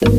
What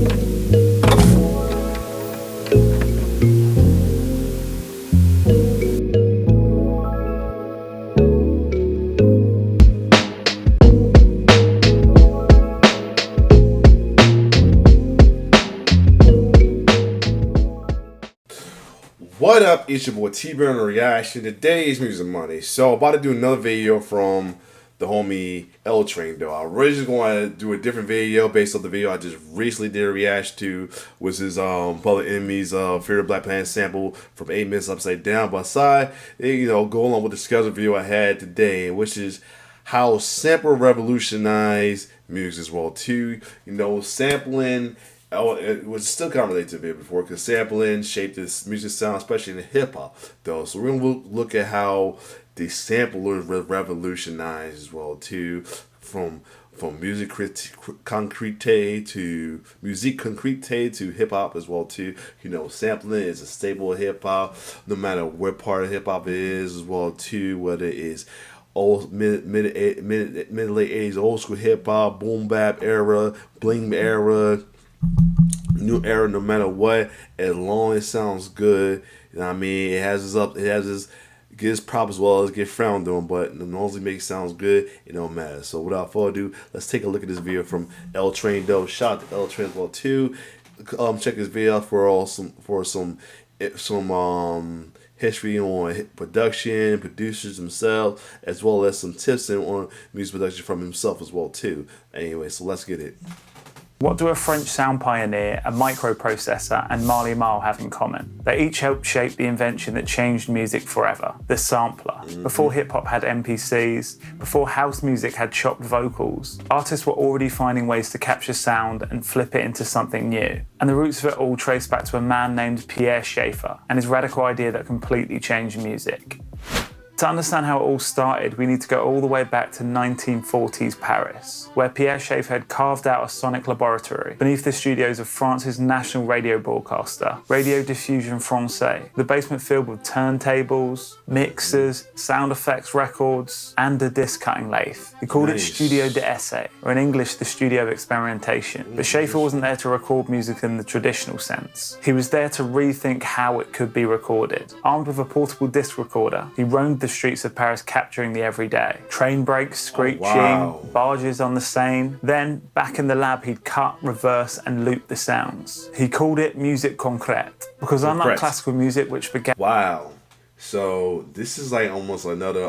up, it's your boy T-Burn Reaction. Today's Music Money. So, about to do another video from the homie L Train, though. I originally going to do a different video based on the video I just recently did a reaction to, which is Public Enemy's Fear of Black Planet sample from 8 Minutes Upside Down. But aside, go along with the scheduled video I had today, which is how sample revolutionized music as well, too. Sampling. It was still kind of related to the video before because sampling shaped this music sound, especially in hip hop, though. So we're gonna look at how the sampler revolutionized as well too, from Concrète to Musique Concrète to hip hop as well too. Sampling is a staple of hip hop, no matter what part of hip hop it is as well too, whether it is old mid late 80s old school hip hop, boom bap era, bling era, new era, no matter what, as long as it sounds good. It has gets props as well as get frowned on, but as long as it makes sounds good, it don't matter. So without further ado, let's take a look at this video from L Train, though. Shout out to L Train as well too. Check this video out for some history on production, producers themselves, as well as some tips on music production from himself as well too. Anyway, so let's get it. What do a French sound pioneer, a microprocessor, and Marley Marl have in common? They each helped shape the invention that changed music forever, the sampler. Before hip-hop had MPCs, before house music had chopped vocals, artists were already finding ways to capture sound and flip it into something new. And the roots of it all trace back to a man named Pierre Schaeffer and his radical idea that completely changed music. To understand how it all started, we need to go all the way back to 1940s Paris, where Pierre Schaeffer had carved out a sonic laboratory beneath the studios of France's national radio broadcaster, Radio Diffusion Francais, the basement filled with turntables, mixers, sound effects records, and a disc cutting lathe. He called it Studio d'Essai, or in English, the studio of experimentation. But Schaeffer wasn't there to record music in the traditional sense. He was there to rethink how it could be recorded. Armed with a portable disc recorder, he roamed the streets of Paris capturing the everyday. Train brakes screeching, barges on the Seine. Then, back in the lab, he'd cut, reverse, and loop the sounds. He called it Musique Concrète, because unlike classical music, which began... Wow. So, this is like almost another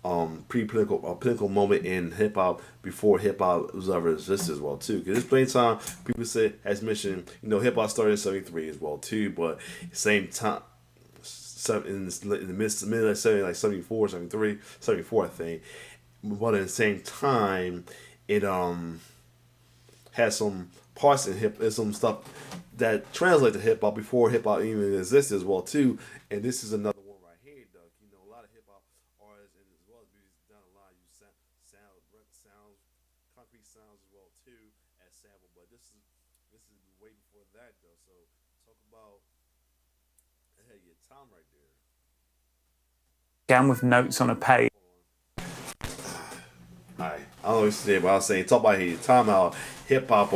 pinnacle moment in hip-hop before hip-hop was ever existed as well, too. Because this plenty of time, people say, as mentioned, hip-hop started in 73 as well, too, but at the same time, in the middle of 70, like 74, 73, 74, I think. But at the same time, it has some parts in some stuff that translate to hip hop before hip hop even existed as well too. And this is another one right here, Doug. A lot of hip hop artists and as well as musicians down the line use sounds, concrete sounds as well too as sample. But this is way before that though. So talk about your time right there. Began with notes on a page. Alright, I don't know what you said, but I was saying, talk about your time how hip hop,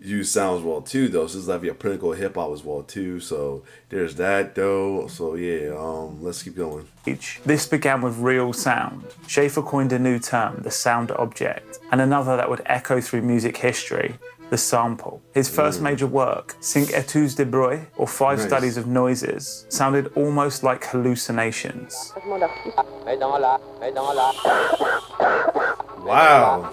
use sounds well too, though. So it's like your pinnacle hip hop as well too. So there's that though. So yeah, let's keep going. This began with real sound. Schaeffer coined a new term, the sound object, and another that would echo through music history, the sample. His first major work, Cinq études de bruit, or Five Studies of Noises, sounded almost like hallucinations. Wow.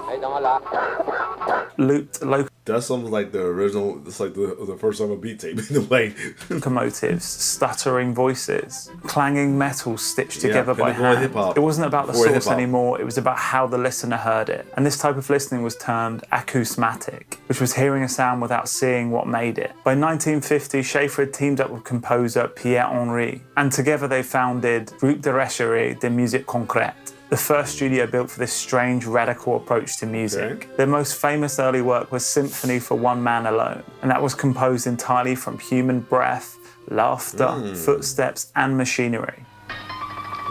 Looped local That's almost like the original, it's like the first song of beat tape in a way. locomotives, stuttering voices, clanging metal stitched together by hand. It wasn't about the source anymore, it was about how the listener heard it. And this type of listening was termed acousmatic, which was hearing a sound without seeing what made it. By 1950, Schaeffer had teamed up with composer Pierre Henry, and together they founded Groupe de Recherche de Musique Concrète, the first studio built for this strange, radical approach to music. Their most famous early work was Symphony for One Man Alone, and that was composed entirely from human breath, laughter, footsteps, and machinery.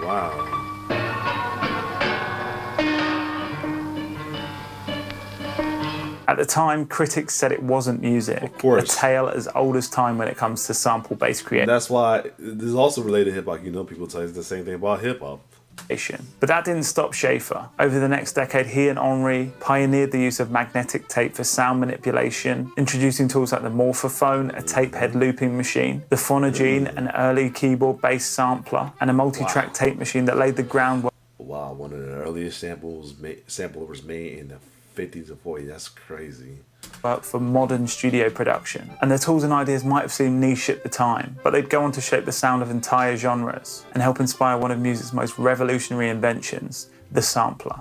Wow. At the time, critics said it wasn't music, Of course. a tale as old as time when it comes to sample-based creation. That's why this is also related to hip hop. You know, people tell you the same thing about hip hop. But that didn't stop Schaefer. Over the next decade, he and Henri pioneered the use of magnetic tape for sound manipulation, introducing tools like the morphophone, a tape head looping machine, the phonogene, an early keyboard-based sampler, and a multi-track tape machine that laid the groundwork. Wow, one of the earliest samplers made in the 50s and 40s. That's crazy. For modern studio production. And their tools and ideas might have seemed niche at the time, but they'd go on to shape the sound of entire genres and help inspire one of music's most revolutionary inventions, the sampler.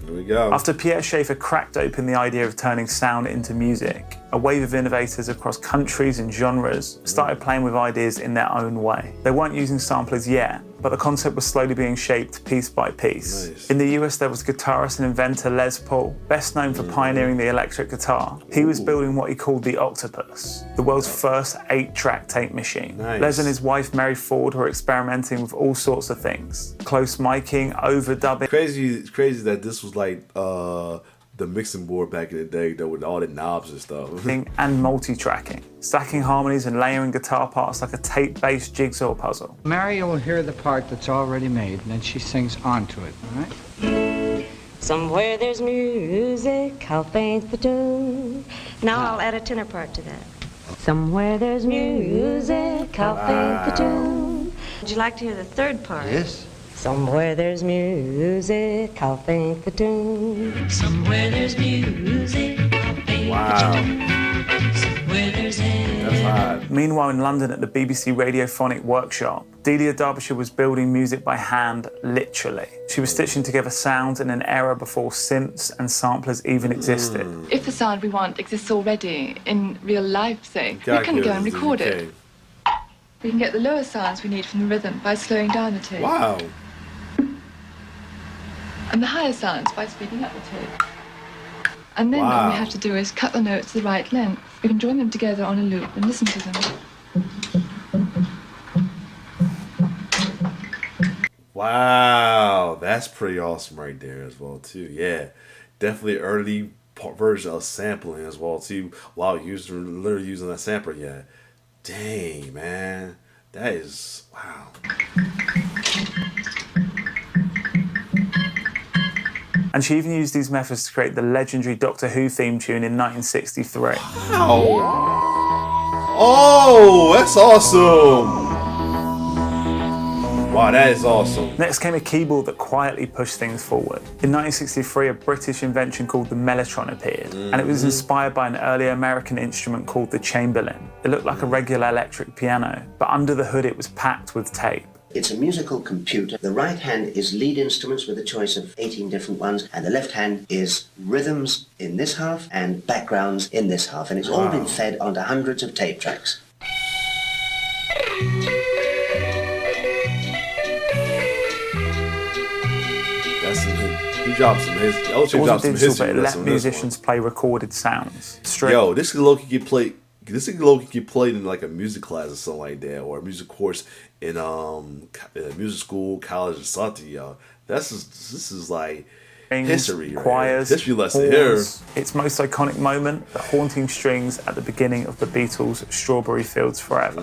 Here we go. After Pierre Schaeffer cracked open the idea of turning sound into music, a wave of innovators across countries and genres started playing with ideas in their own way. They weren't using samplers yet, but the concept was slowly being shaped piece by piece. Nice. In the US, there was guitarist and inventor Les Paul, best known for pioneering the electric guitar. He was building what he called the Octopus, the world's first 8-track tape machine. Nice. Les and his wife, Mary Ford, were experimenting with all sorts of things. Close miking, overdubbing. It's crazy that this was like the mixing board back in the day, though, with all the knobs and stuff. And multi-tracking, stacking harmonies and layering guitar parts like a tape-based jigsaw puzzle. Mary will hear the part that's already made, and then she sings onto it, all right? Somewhere there's music, how faint the tune. Now I'll add a tenor part to that. Somewhere there's music, how faint the tune. Would you like to hear the third part? Yes. Somewhere there's music, how faint the tune. Somewhere there's music, how faint Wow. the tune. Somewhere there's That's hot. Meanwhile, in London at the BBC Radiophonic Workshop, Delia Derbyshire was building music by hand, literally. She was stitching together sounds in an era before synths and samplers even existed. If the sound we want exists already in real life, say, we can go and record it. We can get the lower sounds we need from the rhythm by slowing down the tape. Wow. And the higher sounds by speeding up the tape. And then all we have to do is cut the notes to the right length. We can join them together on a loop and listen to them. Wow, that's pretty awesome right there as well too. Yeah, definitely early version of sampling as well too. Wow, literally using that sampler. Yeah, dang man, that is wow. And she even used these methods to create the legendary Doctor Who theme tune in 1963. Oh, that's awesome. Wow, that is awesome. Next came a keyboard that quietly pushed things forward. In 1963, a British invention called the mellotron appeared, and it was inspired by an early American instrument called the Chamberlin. It looked like a regular electric piano, but under the hood it was packed with tape. It's a musical computer. The right hand is lead instruments with a choice of 18 different ones, and the left hand is rhythms in this half and backgrounds in this half, and it's all been fed onto hundreds of tape tracks. He dropped some hits. It wasn't dropped some digital, hits. but it let musicians play recorded sounds. Yo, this could low-key get played. This could low-key get played in like a music class or something like that, or a music course in music school, college, or something. Yo, this is like history, choirs, history lesson horns. Its most iconic moment: the haunting strings at the beginning of the Beatles' "Strawberry Fields Forever."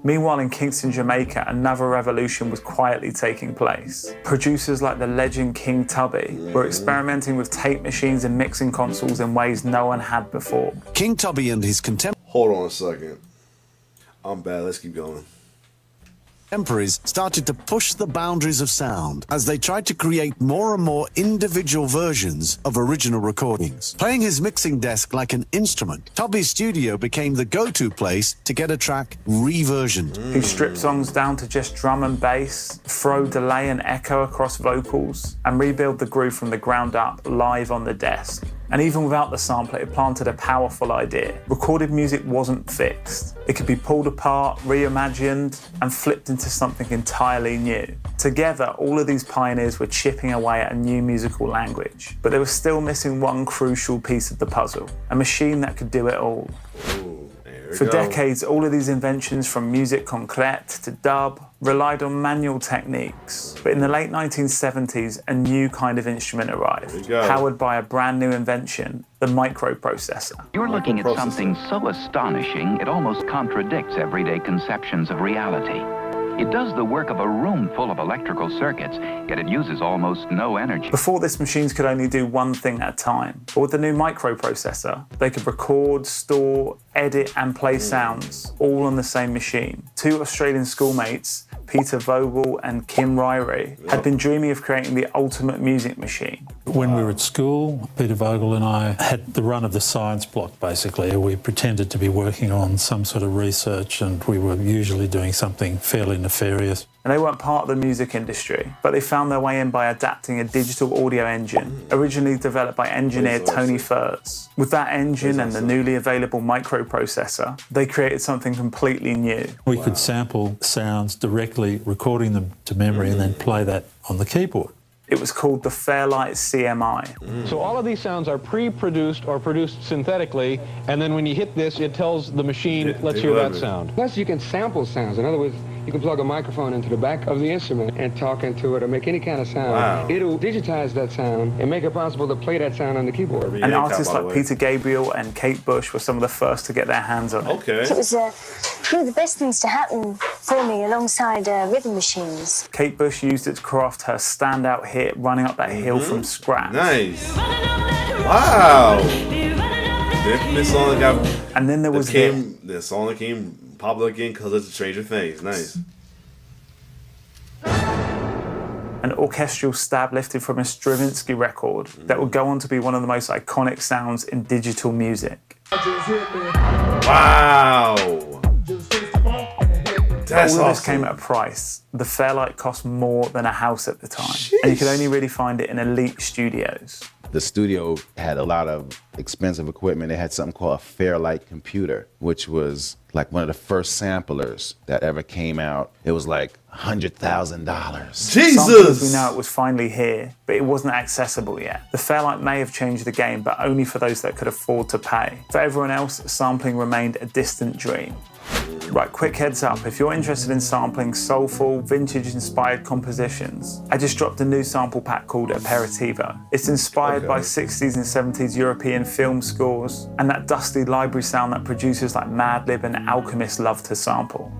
Meanwhile, in Kingston, Jamaica, another revolution was quietly taking place. Producers like the legend King Tubby were experimenting with tape machines and mixing consoles in ways no one had before. King Tubby and his Hold on a second. I'm bad. Let's keep going. contemporaries started to push the boundaries of sound as they tried to create more and more individual versions of original recordings. Playing his mixing desk like an instrument, Tubby's studio became the go-to place to get a track reversioned. Who stripped songs down to just drum and bass, throw delay and echo across vocals, and rebuild the groove from the ground up live on the desk. And even without the sampler, it planted a powerful idea. Recorded music wasn't fixed. It could be pulled apart, reimagined, and flipped into something entirely new. Together, all of these pioneers were chipping away at a new musical language. But they were still missing one crucial piece of the puzzle, a machine that could do it all. Ooh, there For decades, all of these inventions from musique concrète to dub relied on manual techniques. But in the late 1970s, a new kind of instrument arrived, powered by a brand new invention, the microprocessor. You're looking at something so astonishing, it almost contradicts everyday conceptions of reality. It does the work of a room full of electrical circuits, yet it uses almost no energy. Before this, machines could only do one thing at a time. But with the new microprocessor, they could record, store, edit, and play sounds all on the same machine. Two Australian schoolmates, Peter Vogel and Kim Ryrie, had been dreaming of creating the ultimate music machine. When we were at school, Peter Vogel and I had the run of the science block, basically. We pretended to be working on some sort of research, and we were usually doing something fairly nefarious. And they weren't part of the music industry, but they found their way in by adapting a digital audio engine, originally developed by engineer Tony Furz. With that engine and the newly available microprocessor, they created something completely new. We could sample sounds directly, recording them to memory, and then play that on the keyboard. It was called the Fairlight CMI. So all of these sounds are pre-produced or produced synthetically, and then when you hit this, it tells the machine, let's hear that sound. Plus, you can sample sounds. In other words, you can plug a microphone into the back of the instrument and talk into it or make any kind of sound. Wow. It'll digitize that sound and make it possible to play that sound on the keyboard. And artists like Peter Gabriel and Kate Bush were some of the first to get their hands on it. Okay. It was one of the best things to happen for me alongside rhythm machines. Kate Bush used it to craft her standout hit, Running Up That Hill, from scratch. Nice. Wow. The infamous song that got... And then there was the song that came popular again because of the Stranger Things. Nice. An orchestral stab lifted from a Stravinsky record that would go on to be one of the most iconic sounds in digital music. Wow. That's all of this awesome. came at a price. The Fairlight cost more than a house at the time. And you could only really find it in elite studios. The studio had a lot of expensive equipment. They had something called a Fairlight computer, which was like one of the first samplers that ever came out. It was like $100,000. Jesus! As we know, it was finally here, but it wasn't accessible yet. The Fairlight may have changed the game, but only for those that could afford to pay. For everyone else, sampling remained a distant dream. Right, quick heads up, if you're interested in sampling soulful, vintage-inspired compositions, I just dropped a new sample pack called Aperitivo. It's inspired by 60s and 70s European film scores and that dusty library sound that producers like Madlib and Alchemist love to sample.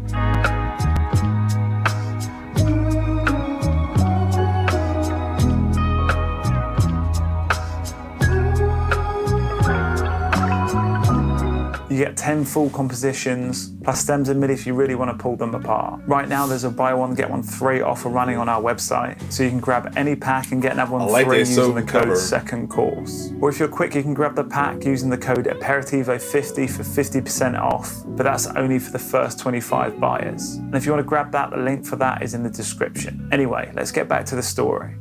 You get 10 full compositions, plus stems and MIDI if you really want to pull them apart. Right now there's a buy one, get one free offer running on our website, so you can grab any pack and get another one free using the code second course. Or if you're quick, you can grab the pack using the code Aperitivo50 for 50% off, but that's only for the first 25 buyers. And if you want to grab that, the link for that is in the description. Anyway, let's get back to the story.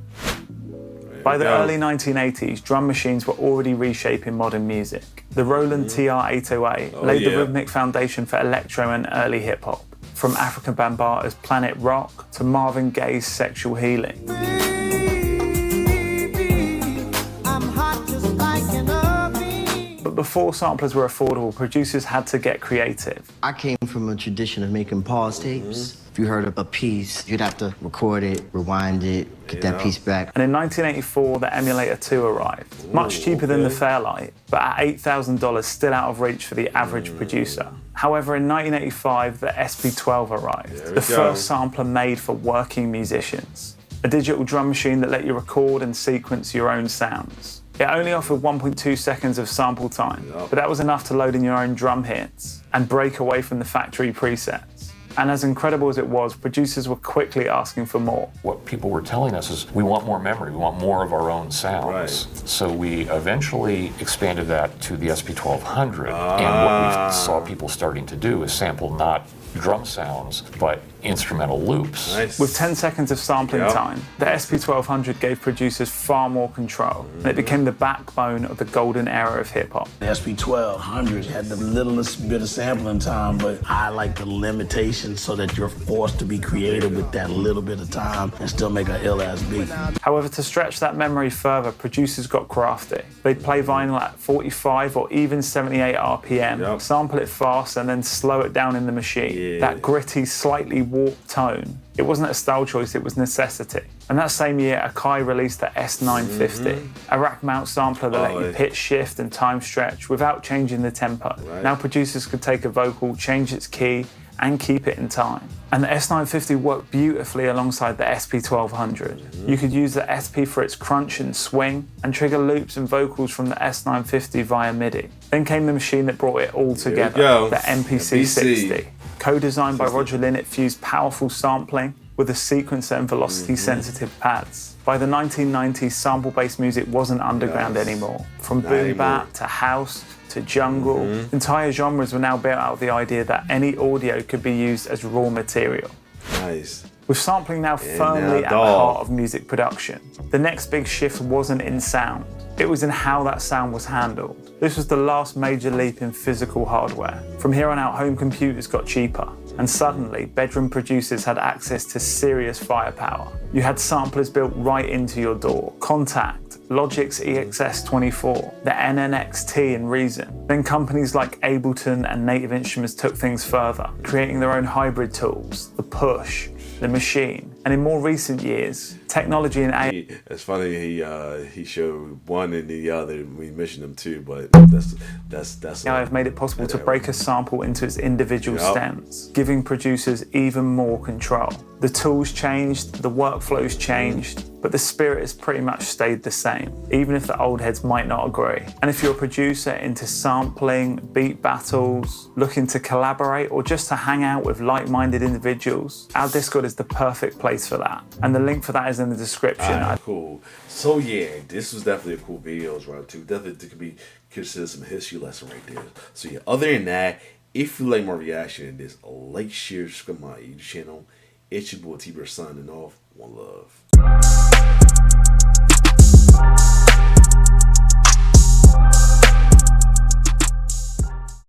By the early 1980s, drum machines were already reshaping modern music. The Roland TR-808 laid the rhythmic foundation for electro and early hip-hop, from Afrika Bambaata's Planet Rock to Marvin Gaye's Sexual Healing. But before samplers were affordable, producers had to get creative. I came from a tradition of making pause tapes. If you heard of a piece, you'd have to record it, rewind it, get that piece back. And in 1984, the Emulator 2 arrived. Much cheaper than the Fairlight, but at $8,000 still out of reach for the average producer. However, in 1985, the SP12 arrived, the first sampler made for working musicians. A digital drum machine that let you record and sequence your own sounds. It only offered 1.2 seconds of sample time, but that was enough to load in your own drum hits and break away from the factory presets. And as incredible as it was, producers were quickly asking for more. What people were telling us is, we want more memory, we want more of our own sounds. Right. So we eventually expanded that to the SP1200, and what we saw people starting to do is sample not drum sounds, but instrumental loops. Nice. With 10 seconds of sampling Yep. time, the SP1200 gave producers far more control, and it became the backbone of the golden era of hip-hop. The SP1200 had the littlest bit of sampling time, but I like the limitations so that you're forced to be creative with that little bit of time and still make a ill-ass beat. However, to stretch that memory further, producers got crafty. They'd play vinyl at 45 or even 78 RPM, sample it fast, and then slow it down in the machine. That gritty, slightly warped tone. It wasn't a style choice, it was necessity. And that same year, Akai released the S950, a rack mount sampler that let you pitch shift and time stretch without changing the tempo. Now producers could take a vocal, change its key, and keep it in time. And the S950 worked beautifully alongside the SP1200. You could use the SP for its crunch and swing, and trigger loops and vocals from the S950 via MIDI. Then came the machine that brought it all together, the MPC-60. Co-designed by Roger Linn, it fused powerful sampling with a sequencer and velocity-sensitive pads. By the 1990s, sample-based music wasn't underground anymore. From boom bap to house to jungle, entire genres were now built out of the idea that any audio could be used as raw material. Nice. With sampling now firmly at the heart of music production, the next big shift wasn't in sound. It was in how that sound was handled. This was the last major leap in physical hardware. From here on out, home computers got cheaper, and suddenly, bedroom producers had access to serious firepower. You had samplers built right into your door. Contact, Logic's EXS24, the NNXT and Reason. Then companies like Ableton and Native Instruments took things further, creating their own hybrid tools, the Push, the Machine. And in more recent years, technology and AI... It's funny, he showed one and the other, we mentioned them too, but that's AI have made it possible to break a sample into its individual stems, giving producers even more control. The tools changed, the workflows changed, but the spirit has pretty much stayed the same, even if the old heads might not agree. And if you're a producer into sampling, beat battles, looking to collaborate, or just to hang out with like-minded individuals, our Discord is the perfect place for that. And the link for that is in the description. Cool. So yeah, this was definitely a cool video as well too. Definitely could be considered some history lesson right there. So yeah, other than that, if you like more reaction to this, like, share, subscribe to my YouTube channel. It's your boy T-Bear Son, and all one love.